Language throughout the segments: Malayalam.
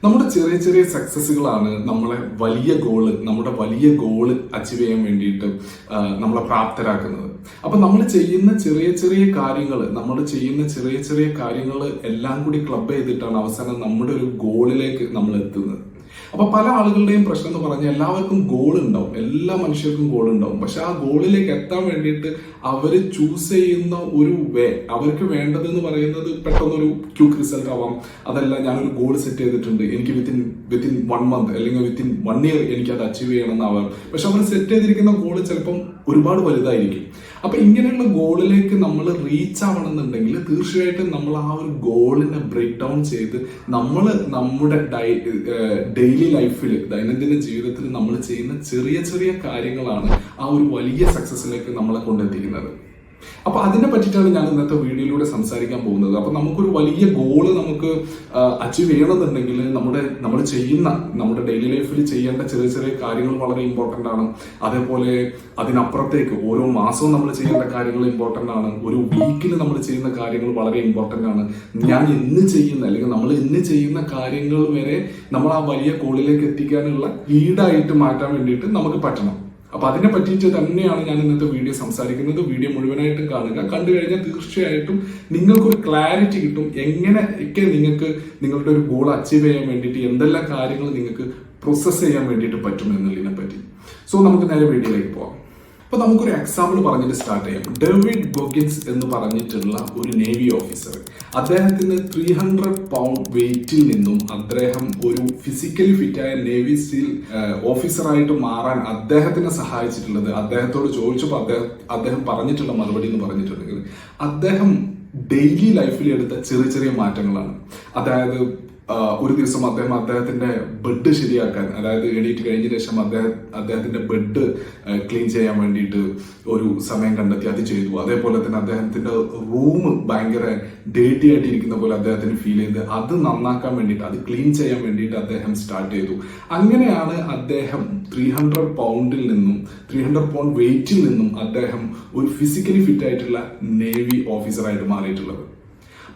നമ്മുടെ ചെറിയ ചെറിയ സക്സസ്സുകളാണ് നമ്മുടെ വലിയ ഗോള് അച്ചീവ് ചെയ്യാൻ വേണ്ടിയിട്ട് നമ്മളെ പ്രാപ്തരാക്കുന്നത്. അപ്പൊ നമ്മൾ ചെയ്യുന്ന ചെറിയ കാര്യങ്ങൾ എല്ലാം കൂടി ക്ലബ് ചെയ്തിട്ടാണ് അവസാനം നമ്മുടെ ഒരു ഗോളിലേക്ക് നമ്മൾ എത്തുന്നത്. അപ്പൊ പല ആളുകളുടെയും പ്രശ്നം എന്ന് പറഞ്ഞാൽ എല്ലാവർക്കും ഗോൾ ഉണ്ടാവും, എല്ലാ മനുഷ്യർക്കും ഗോൾ ഉണ്ടാവും. പക്ഷെ ആ ഗോളിലേക്ക് എത്താൻ വേണ്ടിയിട്ട് അവർ ചൂസ് ചെയ്യുന്ന ഒരു വേ, അവർക്ക് വേണ്ടത് എന്ന് പറയുന്നത് പെട്ടെന്നൊരു ക്യൂക്ക് റിസൾട്ട് ആവാം. അതല്ല, ഞാനൊരു ഗോൾ സെറ്റ് ചെയ്തിട്ടുണ്ട്, എനിക്ക് വിത്തിൻ 1 month അല്ലെങ്കിൽ വിത്തിൻ 1 year എനിക്ക് അത് അച്ചീവ് ചെയ്യണമെന്നാവാം. പക്ഷെ അവർ സെറ്റ് ചെയ്തിരിക്കുന്ന ഗോൾ ചിലപ്പം ഒരുപാട് വലുതായിരിക്കും. അപ്പൊ ഇങ്ങനെയുള്ള ഗോളിലേക്ക് നമ്മൾ റീച്ച് ആവണമെന്നുണ്ടെങ്കിൽ തീർച്ചയായിട്ടും നമ്മൾ ആ ഒരു ഗോളിനെ ബ്രേക്ക് ഡൗൺ ചെയ്ത് നമ്മൾ നമ്മുടെ ഡെയിലി ലൈഫിൽ, ദൈനംദിന ജീവിതത്തിൽ നമ്മൾ ചെയ്യുന്ന ചെറിയ കാര്യങ്ങളാണ് ആ ഒരു വലിയ സക്സസിലേക്ക് നമ്മളെ കൊണ്ടെത്തിക്കുന്നത്. അപ്പൊ അതിനെ പറ്റിയിട്ടാണ് ഞാൻ ഇന്നത്തെ വീഡിയോയിലൂടെ സംസാരിക്കാൻ പോകുന്നത്. അപ്പൊ നമുക്കൊരു വലിയ ഗോള് നമുക്ക് അച്ചീവ് ചെയ്യണമെന്നുണ്ടെങ്കിൽ നമ്മുടെ ഡെയിലി ലൈഫിൽ ചെയ്യേണ്ട ചെറിയ കാര്യങ്ങൾ വളരെ ഇമ്പോർട്ടന്റ് ആണ്. അതേപോലെ അതിനപ്പുറത്തേക്ക് ഓരോ മാസവും നമ്മൾ ചെയ്യേണ്ട കാര്യങ്ങൾ ഇമ്പോർട്ടന്റ് ആണ്. ഒരു വീക്കിൽ നമ്മൾ ചെയ്യുന്ന കാര്യങ്ങൾ വളരെ ഇമ്പോർട്ടന്റ് ആണ്. നമ്മൾ ഇന്ന് ചെയ്യുന്ന കാര്യങ്ങൾ വരെ നമ്മൾ ആ വലിയ ഗോളിലേക്ക് എത്തിക്കാനുള്ള ലീഡായിട്ട് മാറ്റാൻ വേണ്ടിയിട്ട് നമുക്ക് പറ്റണം. അപ്പൊ അതിനെ പറ്റിയിട്ട് തന്നെയാണ് ഞാൻ ഇന്നത്തെ വീഡിയോ സംസാരിക്കുന്നത്. വീഡിയോ മുഴുവനായിട്ടും കാണുക. കണ്ടു കഴിഞ്ഞാൽ തീർച്ചയായിട്ടും നിങ്ങൾക്കൊരു ക്ലാരിറ്റി കിട്ടും, എങ്ങനെയൊക്കെ നിങ്ങൾക്ക് നിങ്ങളുടെ ഒരു ഗോൾ അച്ചീവ് ചെയ്യാൻ വേണ്ടിയിട്ട് എന്തെല്ലാം കാര്യങ്ങൾ നിങ്ങൾക്ക് പ്രോസസ് ചെയ്യാൻ വേണ്ടിയിട്ട് പറ്റും എന്നുള്ളതിനെ പറ്റി. സോ നമുക്ക് നേരെ വീഡിയോയിലേക്ക് പോവാം. അപ്പൊ നമുക്കൊരു എക്സാമ്പിൾ പറഞ്ഞിട്ട് സ്റ്റാർട്ട് ചെയ്യാം. ഡേവിഡ് ഗോഗിൻസ് എന്ന് പറഞ്ഞിട്ടുള്ള ഒരു നേവി ഓഫീസർ, അദ്ദേഹത്തിന് 300 pound വെയിറ്റിൽ നിന്നും അദ്ദേഹം ഒരു ഫിസിക്കലി ഫിറ്റായ നേവി സീൽ ഓഫീസറായിട്ട് മാറാൻ അദ്ദേഹത്തിനെ സഹായിച്ചിട്ടുള്ളത്, അദ്ദേഹത്തോട് ചോദിച്ചപ്പോൾ അദ്ദേഹം പറഞ്ഞിട്ടുള്ള മറുപടി എന്ന് പറഞ്ഞിട്ടുണ്ടെങ്കിൽ അദ്ദേഹം ഡെയിലി ലൈഫിൽ എടുത്ത ചെറിയ മാറ്റങ്ങളാണ്. അതായത് ഒരു ദിവസം അദ്ദേഹത്തിന്റെ ബെഡ് ശരിയാക്കാൻ, അതായത് എണീറ്റ് കഴിഞ്ഞ ശേഷം അദ്ദേഹത്തിന്റെ ബെഡ് ക്ലീൻ ചെയ്യാൻ വേണ്ടിയിട്ട് ഒരു സമയം കണ്ടെത്തി അത് ചെയ്തു. അതേപോലെ തന്നെ അദ്ദേഹത്തിന്റെ റൂം ഭയങ്കര ഡേർട്ടി ആയിട്ടിരിക്കുന്ന പോലെ അദ്ദേഹത്തിന് ഫീൽ ചെയ്ത് അത് നന്നാക്കാൻ വേണ്ടിയിട്ട്, അത് ക്ലീൻ ചെയ്യാൻ വേണ്ടിയിട്ട് അദ്ദേഹം സ്റ്റാർട്ട് ചെയ്തു. അങ്ങനെയാണ് അദ്ദേഹം 300 pound വെയിറ്റിൽ നിന്നും അദ്ദേഹം ഒരു ഫിസിക്കലി ഫിറ്റ് ആയിട്ടുള്ള നേവി ഓഫീസറായിട്ട് മാറിയിട്ടുള്ളത്.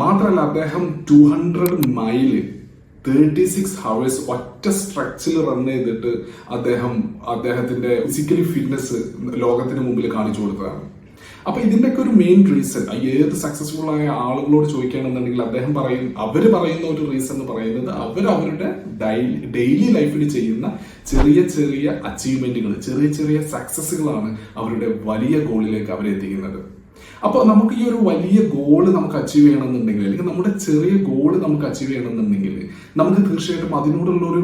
മാത്രമല്ല, അദ്ദേഹം 200 മൈല് 36 hours ഒറ്റ സ്ട്രെച്ചിൽ റൺ ചെയ്തിട്ട് അദ്ദേഹത്തിന്റെ ഫിസിക്കലി ഫിറ്റ്നസ് ലോകത്തിന് മുമ്പിൽ കാണിച്ചു കൊടുത്തതാണ്. അപ്പൊ ഇതിന്റെയൊക്കെ ഒരു മെയിൻ റീസൺ, ഏത് സക്സസ്ഫുൾ ആയ ആളുകളോട് ചോദിക്കുകയാണെന്നുണ്ടെങ്കിൽ അവര് പറയുന്ന ഒരു റീസൺ എന്ന് പറയുന്നത് അവരുടെ ഡെയിലി ലൈഫിൽ ചെയ്യുന്ന ചെറിയ അച്ചീവ്മെന്റുകൾ, ചെറിയ സക്സസ്സുകളാണ് അവരുടെ വലിയ ഗോളിലേക്ക് അവരെ എത്തിക്കുന്നത്. അപ്പോൾ നമുക്ക് ഈ ഒരു വലിയ ഗോള് നമുക്ക് അച്ചീവ് ചെയ്യണമെന്നുണ്ടെങ്കിൽ, അല്ലെങ്കിൽ നമ്മുടെ ചെറിയ ഗോള് നമുക്ക് അച്ചീവ് ചെയ്യണമെന്നുണ്ടെങ്കിൽ നമുക്ക് തീർച്ചയായിട്ടും അതിനോടുള്ള ഒരു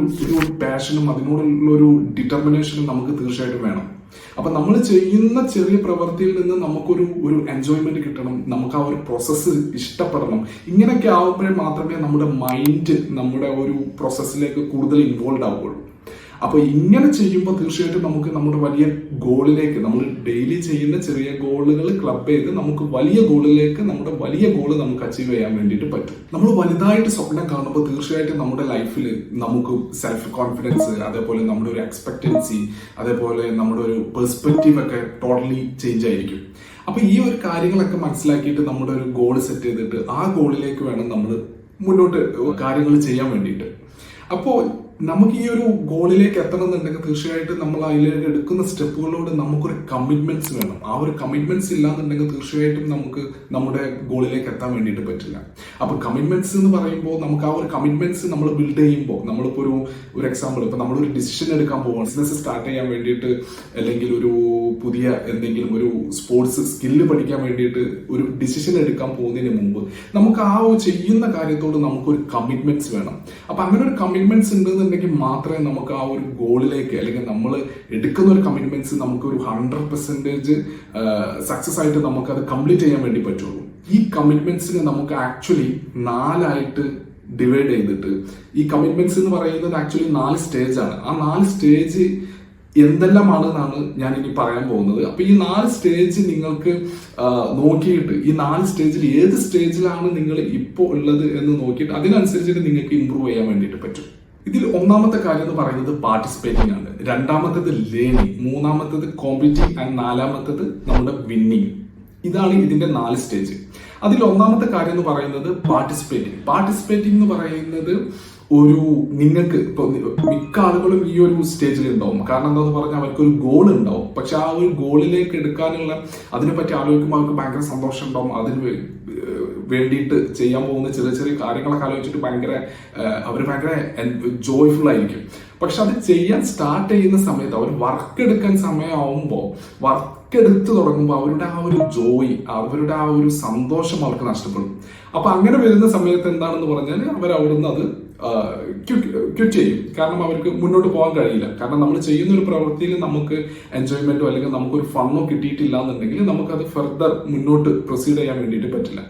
പാഷനും അതിനോടുള്ള ഒരു ഡിറ്റർമിനേഷനും നമുക്ക് തീർച്ചയായിട്ടും വേണം. അപ്പൊ നമ്മൾ ചെയ്യുന്ന ചെറിയ പ്രവൃത്തിയിൽ നിന്ന് നമുക്കൊരു എൻജോയ്മെന്റ് കിട്ടണം, നമുക്ക് ആ ഒരു പ്രോസസ്സ് ഇഷ്ടപ്പെടണം. ഇങ്ങനെയൊക്കെ ആവുമ്പോഴേ മാത്രമേ നമ്മുടെ മൈൻഡ് നമ്മുടെ ഒരു പ്രോസസ്സിലേക്ക് കൂടുതൽ ഇൻവോൾവ് ആവുകയുള്ളൂ. അപ്പൊ ഇങ്ങനെ ചെയ്യുമ്പോൾ തീർച്ചയായിട്ടും നമുക്ക് നമ്മുടെ വലിയ ഗോളിലേക്ക്, നമ്മൾ ഡെയിലി ചെയ്യുന്ന ചെറിയ ഗോളുകൾ ക്ലബ് ചെയ്ത് നമുക്ക് വലിയ ഗോളിലേക്ക്, നമ്മുടെ വലിയ ഗോള് നമുക്ക് അച്ചീവ് ചെയ്യാൻ വേണ്ടിയിട്ട് പറ്റും. നമ്മൾ വലുതായിട്ട് സ്വപ്നം കാണുമ്പോൾ തീർച്ചയായിട്ടും നമ്മുടെ ലൈഫിൽ നമുക്ക് സെൽഫ് കോൺഫിഡൻസ്, അതേപോലെ നമ്മുടെ ഒരു എക്സ്പെക്ടൻസി, അതേപോലെ നമ്മുടെ ഒരു പെർസ്പെക്റ്റീവ് ഒക്കെ ടോട്ടലി ചേഞ്ച് ആയിരിക്കും. അപ്പൊ ഈ ഒരു കാര്യങ്ങളൊക്കെ മനസ്സിലാക്കിയിട്ട് നമ്മുടെ ഒരു ഗോൾ സെറ്റ് ചെയ്തിട്ട് ആ ഗോളിലേക്ക് വേണം നമ്മൾ മുന്നോട്ട് കാര്യങ്ങൾ ചെയ്യാൻ വേണ്ടിയിട്ട്. അപ്പോൾ നമുക്ക് ഈ ഒരു ഗോളിലേക്ക് എത്തണമെന്നുണ്ടെങ്കിൽ തീർച്ചയായിട്ടും നമ്മൾ അതിലേക്ക് എടുക്കുന്ന സ്റ്റെപ്പുകളോട് നമുക്കൊരു കമ്മിറ്റ്മെന്റ്സ് വേണം. ആ ഒരു കമ്മിറ്റ്മെന്റ്സ് ഇല്ലാന്നുണ്ടെങ്കിൽ തീർച്ചയായിട്ടും നമുക്ക് നമ്മുടെ ഗോളിലേക്ക് എത്താൻ വേണ്ടിയിട്ട് പറ്റില്ല. അപ്പൊ കമ്മിറ്റ്മെന്റ്സ് എന്ന് പറയുമ്പോൾ നമുക്ക് ആ ഒരു കമ്മിറ്റ്മെന്റ്സ് നമ്മൾ ബിൽഡ് ചെയ്യുമ്പോൾ, നമ്മളിപ്പോ ഒരു എക്സാമ്പിൾ, ഇപ്പൊ നമ്മളൊരു ഡിസിഷൻ എടുക്കാൻ പോവാണ്, ബിസിനസ് സ്റ്റാർട്ട് ചെയ്യാൻ വേണ്ടിയിട്ട്, അല്ലെങ്കിൽ ഒരു പുതിയ എന്തെങ്കിലും ഒരു സ്പോർട്സ് സ്കില്ല് പഠിക്കാൻ വേണ്ടിയിട്ട് ഒരു ഡിസിഷൻ എടുക്കാൻ പോകുന്നതിന് മുമ്പ് നമുക്ക് ആ ചെയ്യുന്ന കാര്യത്തോട് നമുക്കൊരു കമ്മിറ്റ്മെന്റ്സ് വേണം. അപ്പൊ അങ്ങനെ ഒരു കമ്മിറ്റ്മെന്റ്സ് ഉണ്ടെന്നുണ്ടെങ്കിൽ മാത്രമേ നമുക്ക് ആ ഒരു ഗോളിലേക്ക്, അല്ലെങ്കിൽ നമ്മൾ എടുക്കുന്ന ഒരു കമ്മിറ്റ്മെന്റ്സ് നമുക്ക് ഒരു 100% സക്സസ് ആയിട്ട് നമുക്ക് അത് കംപ്ലീറ്റ് ചെയ്യാൻ വേണ്ടി പറ്റുള്ളൂ. ഈ കമ്മിറ്റ്മെന്റ്സിനെ നമുക്ക് ആക്ച്വലി 4 ഡിവൈഡ് ചെയ്തിട്ട്, ഈ കമ്മിറ്റ്മെന്റ്സ് എന്ന് പറയുന്നത് ആക്ച്വലി 4 സ്റ്റേജാണ്. ആ 4 സ്റ്റേജ് എന്തെല്ലാമാണെന്നാണ് ഞാൻ ഇനി പറയാൻ പോകുന്നത്. അപ്പൊ ഈ 4 സ്റ്റേജ് നിങ്ങൾക്ക് നോക്കിയിട്ട്, ഈ 4 സ്റ്റേജിൽ ഏത് സ്റ്റേജിലാണ് നിങ്ങൾ ഇപ്പോൾ ഉള്ളത് എന്ന് നോക്കിയിട്ട് അതിനനുസരിച്ചിട്ട് നിങ്ങൾക്ക് ഇമ്പ്രൂവ് ചെയ്യാൻ വേണ്ടിയിട്ട് പറ്റും. ഇതിൽ ഒന്നാമത്തെ കാര്യം എന്ന് പറയുന്നത് പാർട്ടിസിപ്പേറ്റിംഗ് ആണ്, രണ്ടാമത്തേത് ലേണിംഗ്, മൂന്നാമത്തേത് കോമ്പീറ്റിംഗ് ആൻഡ് നാലാമത്തേത് നമ്മുടെ വിന്നിങ്. ഇതാണ് ഇതിന്റെ 4 സ്റ്റേജ്. അതിൽ ഒന്നാമത്തെ കാര്യം എന്ന് പറയുന്നത് പാർട്ടിസിപ്പേറ്റിംഗ് എന്ന് പറയുന്നത് ഒരു നിങ്ങൾക്ക് ഇപ്പൊ മിക്ക ആളുകളും ഈ ഒരു സ്റ്റേജിൽ ഉണ്ടാവും. കാരണം എന്താന്ന് പറഞ്ഞാൽ അവർക്കൊരു ഗോൾ ഉണ്ടാവും. പക്ഷെ ആ ഒരു ഗോളിലേക്ക് എടുക്കാനുള്ള അതിനെപ്പറ്റി ആലോചിക്കുമ്പോൾ അവർക്ക് ഭയങ്കര സന്തോഷം ഉണ്ടാവും. അതിന് വേണ്ടിയിട്ട് ചെയ്യാൻ പോകുന്ന ചെറിയ ചെറിയ കാര്യങ്ങളൊക്കെ ആലോചിച്ചിട്ട് അവർ ഭയങ്കര ജോയ്ഫുൾ ആയിരിക്കും. പക്ഷെ അത് ചെയ്യാൻ സ്റ്റാർട്ട് ചെയ്യുന്ന സമയത്ത് അവർ വർക്ക് എടുക്കാൻ സമയമാവുമ്പോൾ വർക്ക് എടുത്തു തുടങ്ങുമ്പോൾ അവരുടെ ആ ഒരു ജോയ്, അവരുടെ ആ ഒരു സന്തോഷം അവർക്ക് നഷ്ടപ്പെടും. അപ്പൊ അങ്ങനെ വരുന്ന സമയത്ത് എന്താണെന്ന് പറഞ്ഞാൽ അവർ അവിടുന്ന് അത് ക്വിറ്റ് ചെയ്യും. കാരണം അവർക്ക് മുന്നോട്ട് പോകാൻ കഴിയില്ല. കാരണം നമ്മൾ ചെയ്യുന്ന ഒരു പ്രവൃത്തിയിൽ നമുക്ക് എൻജോയ്മെന്റോ അല്ലെങ്കിൽ നമുക്കൊരു ഫണ്ണോ കിട്ടിയിട്ടില്ല എന്നുണ്ടെങ്കിൽ നമുക്കത് ഫർദർ മുന്നോട്ട് പ്രൊസീഡ് ചെയ്യാൻ വേണ്ടിയിട്ട് പറ്റില്ല.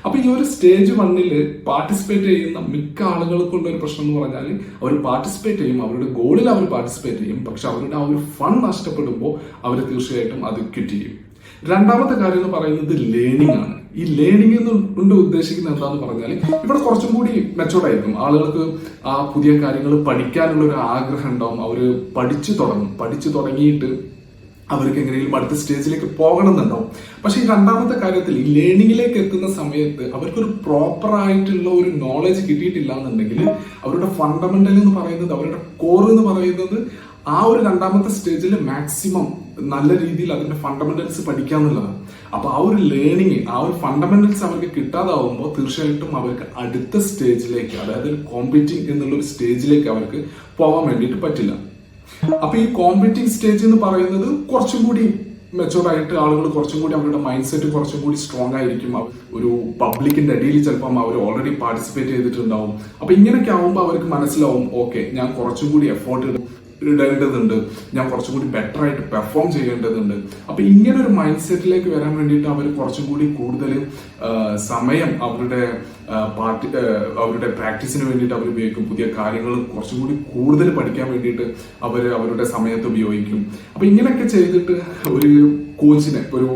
അപ്പൊ ഈ ഒരു സ്റ്റേജ് 1 പാർട്ടിസിപ്പേറ്റ് ചെയ്യുന്ന മിക്ക ആളുകൾക്കുള്ള ഒരു പ്രശ്നം എന്ന് പറഞ്ഞാൽ അവർ പാർട്ടിസിപ്പേറ്റ് ചെയ്യും, അവരുടെ ഗോളിൽ അവർ പാർട്ടിസിപ്പേറ്റ് ചെയ്യും, പക്ഷെ അവരുടെ ആ ഒരു ഫൺ നഷ്ടപ്പെടുമ്പോൾ അവർ തീർച്ചയായിട്ടും അത് ക്വിറ്റ് ചെയ്യും. രണ്ടാമത്തെ കാര്യം എന്ന് പറയുന്നത് ലേണിംഗ് ആണ്. ഈ ലേണിംഗ് കൊണ്ട് ഉദ്ദേശിക്കുന്നത് എന്താന്ന് പറഞ്ഞാൽ ഇവിടെ കുറച്ചും കൂടി മെച്ചോർഡ് ആയിരിക്കും. ആളുകൾക്ക് ആ പുതിയ കാര്യങ്ങൾ പഠിക്കാനുള്ള ഒരു ആഗ്രഹം ഉണ്ടാവും. അവര് പഠിച്ചു തുടങ്ങിയിട്ട് അവർക്ക് എങ്ങനെയും അടുത്ത സ്റ്റേജിലേക്ക് പോകണം എന്നുണ്ടാവും. പക്ഷെ ഈ രണ്ടാമത്തെ കാര്യത്തിൽ ഈ ലേണിംഗിലേക്ക് എത്തുന്ന സമയത്ത് അവർക്കൊരു പ്രോപ്പർ ആയിട്ടുള്ള ഒരു നോളജ് കിട്ടിയിട്ടില്ല എന്നുണ്ടെങ്കിൽ അവരുടെ ഫണ്ടമെന്റൽ എന്ന് പറയുന്നത്, അവരുടെ കോർ എന്ന് പറയുന്നത് ആ ഒരു രണ്ടാമത്തെ സ്റ്റേജിൽ മാക്സിമം നല്ല രീതിയിൽ അതിന്റെ ഫണ്ടമെന്റൽസ് പഠിക്കാന്നുള്ളതാണ്. അപ്പൊ ആ ഒരു ലേണിംഗ്, ആ ഒരു ഫണ്ടമെന്റൽസ് അവർക്ക് കിട്ടാതാവുമ്പോൾ തീർച്ചയായിട്ടും അവർക്ക് അടുത്ത സ്റ്റേജിലേക്ക്, അതായത് കോമ്പീറ്റിംഗ് എന്നുള്ള ഒരു സ്റ്റേജിലേക്ക് അവർക്ക് പോകാൻ വേണ്ടിയിട്ട് പറ്റില്ല. അപ്പൊ ഈ കോമ്പീറ്റിംഗ് സ്റ്റേജ് എന്ന് പറയുന്നത് കുറച്ചും കൂടി മെച്ചോർഡ് ആയിട്ട് ആളുകൾ കുറച്ചും കൂടി അവരുടെ മൈൻഡ് സെറ്റ് കുറച്ചും കൂടി സ്ട്രോങ് ആയിരിക്കും. ഒരു പബ്ലിക്കിന്റെ അടിയിൽ ചിലപ്പം അവർ ഓൾറെഡി പാർട്ടിസിപ്പേറ്റ് ചെയ്തിട്ടുണ്ടാവും. അപ്പൊ ഇങ്ങനെയൊക്കെ ആവുമ്പോൾ അവർക്ക് മനസ്സിലാവും, ഓക്കെ, ഞാൻ കുറച്ചും കൂടി എഫേർട്ട് ഇടേണ്ടതുണ്ട്, ഞാൻ കുറച്ചും കൂടി ബെറ്റർ ആയിട്ട് പെർഫോം ചെയ്യേണ്ടതുണ്ട്. അപ്പൊ ഇങ്ങനെ ഒരു മൈൻഡ് സെറ്റിലേക്ക് വരാൻ വേണ്ടിയിട്ട് അവർ കുറച്ചും കൂടി കൂടുതൽ സമയം അവരുടെ പ്രാക്ടീസിന് വേണ്ടിയിട്ട് അവർ ഉപയോഗിക്കും. പുതിയ കാര്യങ്ങൾ കുറച്ചും കൂടി കൂടുതൽ പഠിക്കാൻ വേണ്ടിയിട്ട് അവരുടെ സമയത്ത് ഉപയോഗിക്കും. അപ്പൊ ഇങ്ങനെയൊക്കെ ചെയ്തിട്ട് ഒരു കോച്ചിനെ, ഒരു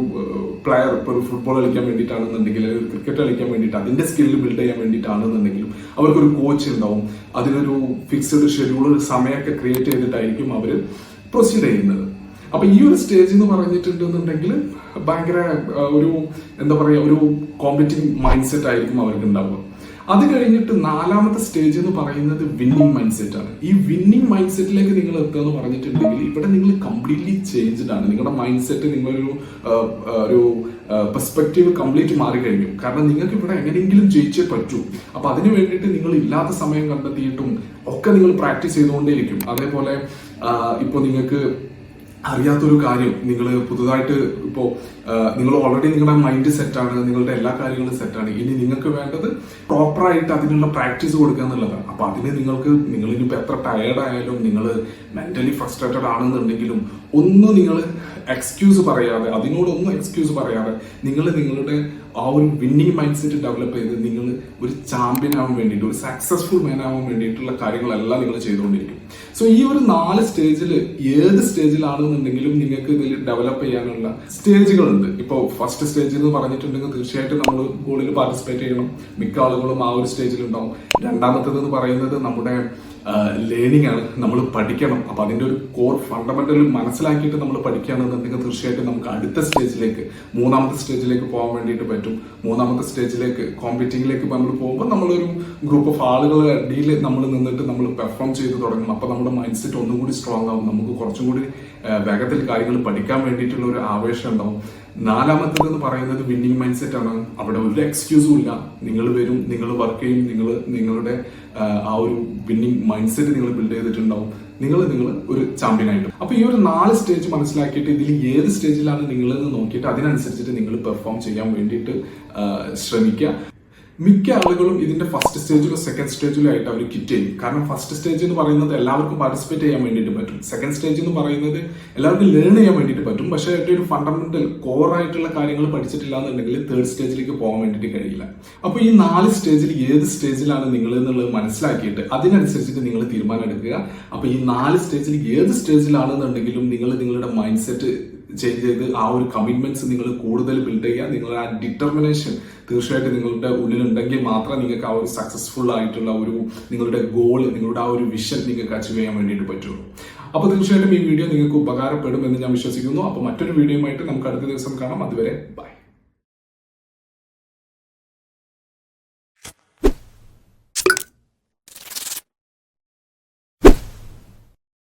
പ്ലെയർ, ഇപ്പോൾ ഒരു ഫുട്ബോൾ കളിക്കാൻ വേണ്ടിയിട്ടാണെന്നുണ്ടെങ്കിൽ, ഒരു ക്രിക്കറ്റ് കളിക്കാൻ വേണ്ടിയിട്ട് അതിന്റെ സ്കില്ല് ബിൽഡ് ചെയ്യാൻ വേണ്ടിയിട്ടാണെന്നുണ്ടെങ്കിലും അവർക്കൊരു കോച്ച് ഉണ്ടാവും. അതിനൊരു ഫിക്സഡ് ഷെഡ്യൂൾ, സമയമൊക്കെ ക്രിയേറ്റ് ചെയ്തിട്ടായിരിക്കും അവർ പ്രൊസീഡ് ചെയ്യുന്നത്. അപ്പൊ ഈ ഒരു സ്റ്റേജ് എന്ന് പറഞ്ഞിട്ടുണ്ടെന്നുണ്ടെങ്കിൽ ഭയങ്കര ഒരു കോമ്പറ്റീവ് മൈൻഡ് സെറ്റ് ആയിരിക്കും അവർക്ക് ഉണ്ടാവുക. അത് കഴിഞ്ഞിട്ട് നാലാമത്തെ സ്റ്റേജ് എന്ന് പറയുന്നത് വിന്നിങ് മൈൻഡ് സെറ്റ് ആണ്. ഈ വിന്നിങ് മൈൻഡ് സെറ്റിലേക്ക് നിങ്ങൾ എത്തുക എന്ന് പറഞ്ഞിട്ടുണ്ടെങ്കിൽ ഇവിടെ നിങ്ങൾ കംപ്ലീറ്റ്ലി ചേഞ്ച്ഡ് ആണ്. നിങ്ങളുടെ മൈൻഡ് സെറ്റ്, നിങ്ങളൊരു പെർസ്പെക്റ്റീവ് കംപ്ലീറ്റ് മാറിക്കഴിഞ്ഞു. കാരണം നിങ്ങൾക്ക് ഇവിടെ എങ്ങനെയെങ്കിലും ജയിച്ചേ പറ്റൂ. അപ്പൊ അതിന് വേണ്ടിയിട്ട് നിങ്ങൾ ഇല്ലാത്ത സമയം കണ്ടെത്തിയിട്ടും ഒക്കെ നിങ്ങൾ പ്രാക്ടീസ് ചെയ്തുകൊണ്ടേയിരിക്കും. അതേപോലെ ഇപ്പൊ നിങ്ങൾക്ക് അറിയാത്തൊരു കാര്യം നിങ്ങൾ പുതുതായിട്ട് നിങ്ങൾ ഓൾറെഡി നിങ്ങളുടെ മൈൻഡ് സെറ്റാണ്, നിങ്ങളുടെ എല്ലാ കാര്യങ്ങളും സെറ്റാണ്. ഇനി നിങ്ങൾക്ക് വേണ്ടത് പ്രോപ്പറായിട്ട് അതിനുള്ള പ്രാക്ടീസ് കൊടുക്കുക എന്നുള്ളതാണ്. അപ്പൊ അതിന് നിങ്ങളിനിപ്പോ എത്ര ടയേർഡ് ആയാലും, നിങ്ങൾ മെന്റലി ഫ്രസ്ട്രേറ്റഡ് ആണെന്നുണ്ടെങ്കിലും നിങ്ങൾ എക്സ്ക്യൂസ് പറയാതെ, അതിനോടൊന്നും എക്സ്ക്യൂസ് പറയാതെ നിങ്ങളുടെ ആ ഒരു വിന്നിങ് മൈൻഡ് സെറ്റ് ഡെവലപ്പ് ചെയ്ത് നിങ്ങൾ ഒരു ചാമ്പ്യൻ ആവാൻ വേണ്ടിയിട്ട്, ഒരു സക്സസ്ഫുൾ മാൻ ആവാൻ വേണ്ടിയിട്ടുള്ള കാര്യങ്ങളെല്ലാം നിങ്ങൾ ചെയ്തുകൊണ്ടിരിക്കും. സോ ഈ ഒരു 4 സ്റ്റേജിൽ ഏത് സ്റ്റേജിലാണെന്നുണ്ടെങ്കിലും നിങ്ങൾക്ക് ഇതിൽ ഡെവലപ്പ് ചെയ്യാനുള്ള സ്റ്റേജുകളുണ്ട്. ഇപ്പോൾ ഫസ്റ്റ് സ്റ്റേജ് എന്ന് പറഞ്ഞിട്ടുണ്ടെങ്കിൽ തീർച്ചയായിട്ടും നമ്മൾ ഗോളിൽ പാർട്ടിസിപ്പേറ്റ് ചെയ്യണം. മിക്ക ആളുകളും ആ ഒരു സ്റ്റേജിലുണ്ടാവും. രണ്ടാമത്തേത് എന്ന് പറയുന്നത് നമ്മുടെ ലേണിംഗ് ആണ്. നമ്മൾ പഠിക്കണം. അപ്പൊ അതിന്റെ ഒരു കോർ ഫണ്ടമെന്റൽ മനസ്സിലാക്കിയിട്ട് നമ്മൾ പഠിക്കുകയാണെന്നുണ്ടെങ്കിൽ തീർച്ചയായിട്ടും നമുക്ക് അടുത്ത സ്റ്റേജിലേക്ക്, മൂന്നാമത്തെ സ്റ്റേജിലേക്ക് പോകാൻ വേണ്ടിയിട്ട് പറ്റും. മൂന്നാമത്തെ സ്റ്റേജിലേക്ക്, കോമ്പറ്റീറ്റിംഗിലേക്ക് നമ്മൾ പോകുമ്പോൾ നമ്മളൊരു ഗ്രൂപ്പ് ഓഫ് ആളുകളുടെ അടിയിൽ നമ്മൾ നിന്നിട്ട് നമ്മൾ പെർഫോം ചെയ്ത് തുടങ്ങും. അപ്പൊ നമ്മുടെ മൈൻഡ് സെറ്റ് ഒന്നും കൂടി സ്ട്രോങ് ആവും. നമുക്ക് കുറച്ചും കൂടി വേഗത്തിൽ കാര്യങ്ങൾ പഠിക്കാൻ വേണ്ടിയിട്ടുള്ള ഒരു ആവേശം ഉണ്ടാവും. നാലാമത്തേത് എന്ന് പറയുന്നത് വിന്നിങ് മൈൻഡ് സെറ്റ് ആണ്. അവിടെ ഒരു എക്സ്ക്യൂസും ഇല്ല. നിങ്ങൾ വരും, നിങ്ങൾ വർക്ക് ചെയ്യും, നിങ്ങളുടെ ആ ഒരു വിന്നിങ് മൈൻഡ് സെറ്റ് നിങ്ങൾ ബിൽഡ് ചെയ്തിട്ടുണ്ടാവും. നിങ്ങൾ ഒരു ചാമ്പ്യൻ ആയിട്ട്. അപ്പൊ ഈ ഒരു 4 സ്റ്റേജ് മനസ്സിലാക്കിയിട്ട് ഇതിൽ ഏത് സ്റ്റേജിലാണ് നിങ്ങളെന്ന് നോക്കിയിട്ട് അതിനനുസരിച്ചിട്ട് നിങ്ങൾ പെർഫോം ചെയ്യാൻ വേണ്ടിയിട്ട് ശ്രമിക്കുക. മിക്ക ആളുകളും ഇതിന്റെ ഫസ്റ്റ് സ്റ്റേജിലോ സെക്കൻഡ് സ്റ്റേജിലോ ആയിട്ട് അവർ ക്വിറ്റ് ചെയ്യും. കാരണം ഫസ്റ്റ് സ്റ്റേജ് എന്ന് പറയുന്നത് എല്ലാവർക്കും പാർട്ടിസിപ്പേറ്റ് ചെയ്യാൻ വേണ്ടിയിട്ട് പറ്റും. സെക്കൻഡ് സ്റ്റേജ് എന്ന് പറയുന്നത് എല്ലാവർക്കും ലേൺ ചെയ്യാൻ വേണ്ടിയിട്ട് പറ്റും. പക്ഷേ ഒരു ഫണ്ടമെന്റൽ കോർ ആയിട്ടുള്ള കാര്യങ്ങൾ പഠിച്ചിട്ടില്ല എന്നുണ്ടെങ്കിൽ തേർഡ് സ്റ്റേജിലേക്ക് പോകാൻ വേണ്ടിയിട്ട് കഴിയില്ല. അപ്പൊ ഈ 4 സ്റ്റേജിൽ ഏത് സ്റ്റേജിലാണ് നിങ്ങൾ എന്നുള്ളത് മനസ്സിലാക്കിയിട്ട് അതിനനുസരിച്ചിട്ട് നിങ്ങൾ തീരുമാനം എടുക്കുക. അപ്പൊ ഈ 4 സ്റ്റേജിൽ ഏത് സ്റ്റേജിലാണെന്നുണ്ടെങ്കിലും നിങ്ങളുടെ മൈൻഡ് സെറ്റ് ചേഞ്ച് ചെയ്ത് ആ ഒരു കമ്മിറ്റ്മെന്റ്സ് നിങ്ങൾ കൂടുതൽ ബിൽഡ് ചെയ്യുക. നിങ്ങളുടെ ആ ഡിറ്റർമിനേഷൻ തീർച്ചയായിട്ടും നിങ്ങളുടെ ഉള്ളിലുണ്ടെങ്കിൽ മാത്രമേ നിങ്ങൾക്ക് ആ ഒരു സക്സസ്ഫുൾ ആയിട്ടുള്ള നിങ്ങളുടെ ഗോൾ, നിങ്ങളുടെ ആ ഒരു വിഷൻ നിങ്ങൾക്ക് അച്ചീവ് ചെയ്യാൻ വേണ്ടിയിട്ട് പറ്റുള്ളൂ. അപ്പൊ തീർച്ചയായിട്ടും ഈ വീഡിയോ നിങ്ങൾക്ക് ഉപകാരപ്പെടും എന്ന് ഞാൻ വിശ്വസിക്കുന്നു. അപ്പൊ മറ്റൊരു വീഡിയോയുമായിട്ട് നമുക്ക് അടുത്ത ദിവസം കാണാം. അതുവരെ ബൈ.